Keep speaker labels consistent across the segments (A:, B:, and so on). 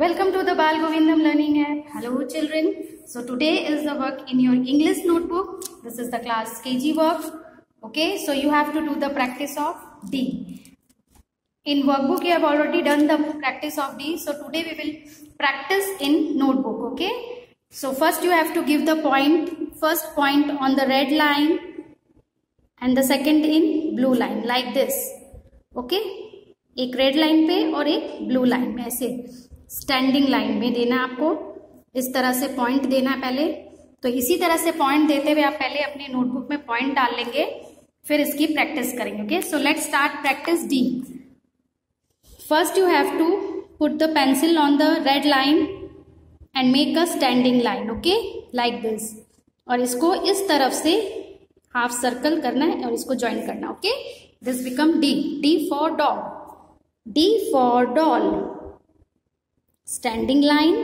A: Welcome to the Bal Govindam Learning app. Hello children. So today is the work in your English notebook. This is the class KG work. Okay, so you have to do the practice of D. In workbook you have already done the practice of D. So today we will practice in notebook. Okay. So first you have to give the first point on the red line and the second in blue line like this. Okay. एक red line पे और एक blue line में ऐसे standing line में देना आपको, इस तरह से पॉइंट देना है पहले। तो इसी तरह से पॉइंट देते हुए आप पहले अपने नोटबुक में पॉइंट डाल लेंगे, फिर इसकी प्रैक्टिस करेंगे। Okay, so let's start practice D. First you have to put the pencil on the red line and make a standing line. Okay, like this. और इसको इस तरफ से हाफ सर्कल करना है और इसको ज्वाइन करना। Okay, this become D. D for dog, D for doll, standing line,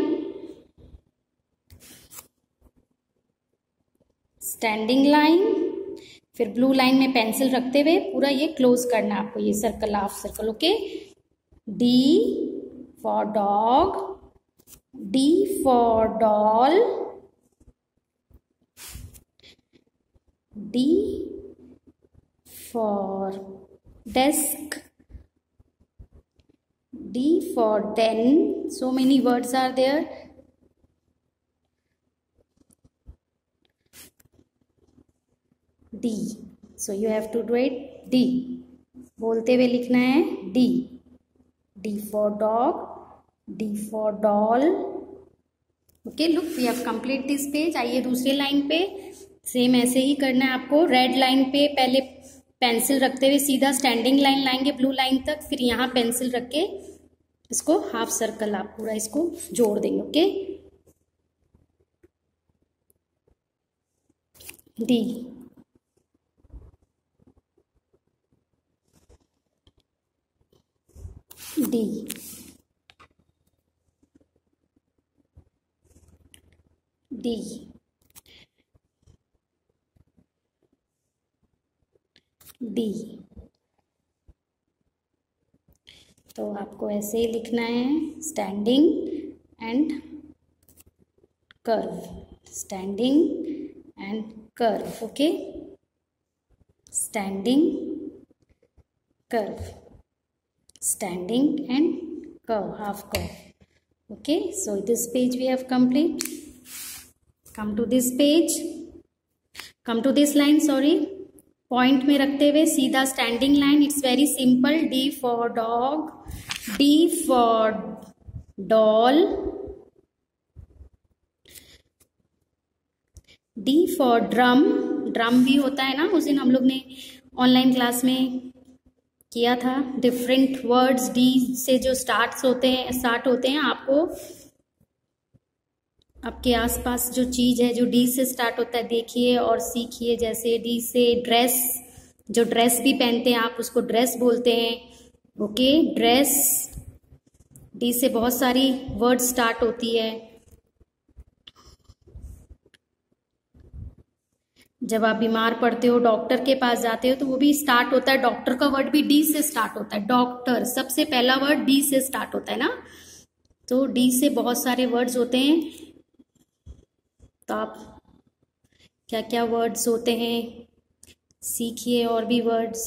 A: standing line। फिर ब्लू लाइन में पेंसिल रखते हुए पूरा ये क्लोज करना है आपको, ये circle, half circle. Okay, D for dog, D for doll, D for desk, D for den. So many words are there. D. So you have to do it D. बोलते हुए लिखना है D. D for dog, D for doll. Okay, look, we have complete this page. आइए दूसरी line पे same ऐसे ही करना है आपको। रेड लाइन पे पहले पेंसिल रखते हुए सीधा स्टैंडिंग लाइन लाएंगे ब्लू लाइन तक, फिर यहाँ पेंसिल रख के इसको हाफ सर्कल आप पूरा इसको जोड़ देंगे। Okay, D, D, D, D. तो आपको ऐसे ही लिखना है, standing and curve, standing and curve. Okay, standing curve, standing and curve, half curve. Okay, so this page we have complete. Come to this page, come to this line, sorry, point में रखते हुए सीधा standing line. It's very simple. D for dog, D for doll, D for drum. Drum भी होता है ना, उस दिन हम लोग ने ऑनलाइन क्लास में किया था। डिफरेंट वर्ड्स डी से जो स्टार्ट होते हैं आपको आपके आसपास जो चीज है जो डी से स्टार्ट होता है देखिए और सीखिए। जैसे डी से ड्रेस, जो ड्रेस भी पहनते हैं आप उसको ड्रेस बोलते हैं। Okay, dress. डी से बहुत सारी वर्ड स्टार्ट होती है। जब आप बीमार पड़ते हो, डॉक्टर के पास जाते हो, तो वो भी स्टार्ट होता है, डॉक्टर का वर्ड भी डी से स्टार्ट होता है। डॉक्टर, सबसे पहला वर्ड डी से स्टार्ट होता है ना। तो डी से बहुत सारे वर्ड्स होते हैं। तो आप क्या क्या वर्ड्स होते हैं सीखिए, और भी वर्ड्स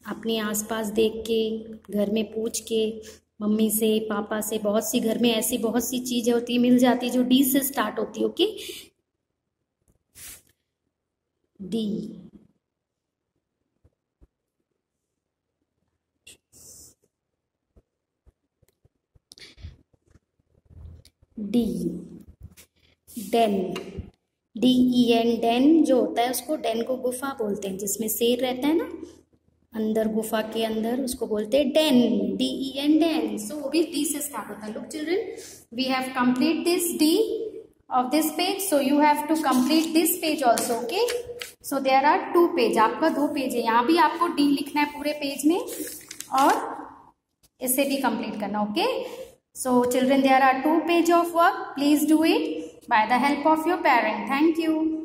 A: अपने आसपास देख के, घर में पूछ के, मम्मी से, पापा से, बहुत सी घर में ऐसी बहुत सी चीजें होती है, मिल जाती है जो डी से स्टार्ट होती है। Okay, D, D. Den, DEN, den जो होता है उसको, डेन को गुफा बोलते हैं, जिसमें शेर रहता है ना अंदर, गुफा के अंदर, उसको बोलते हैं डेन, DEN, डेन। सो वो भी डी से स्टार्ट होता है। Look children, we have complete this D of this page, so you have to complete this page also. Okay, so there are 2 page, आपका 2 पेज है। यहाँ भी आपको डी लिखना है पूरे पेज में और इसे भी कंप्लीट करना। Okay, so children, there are 2 pages of work. Please do it by the help of your parent. Thank you.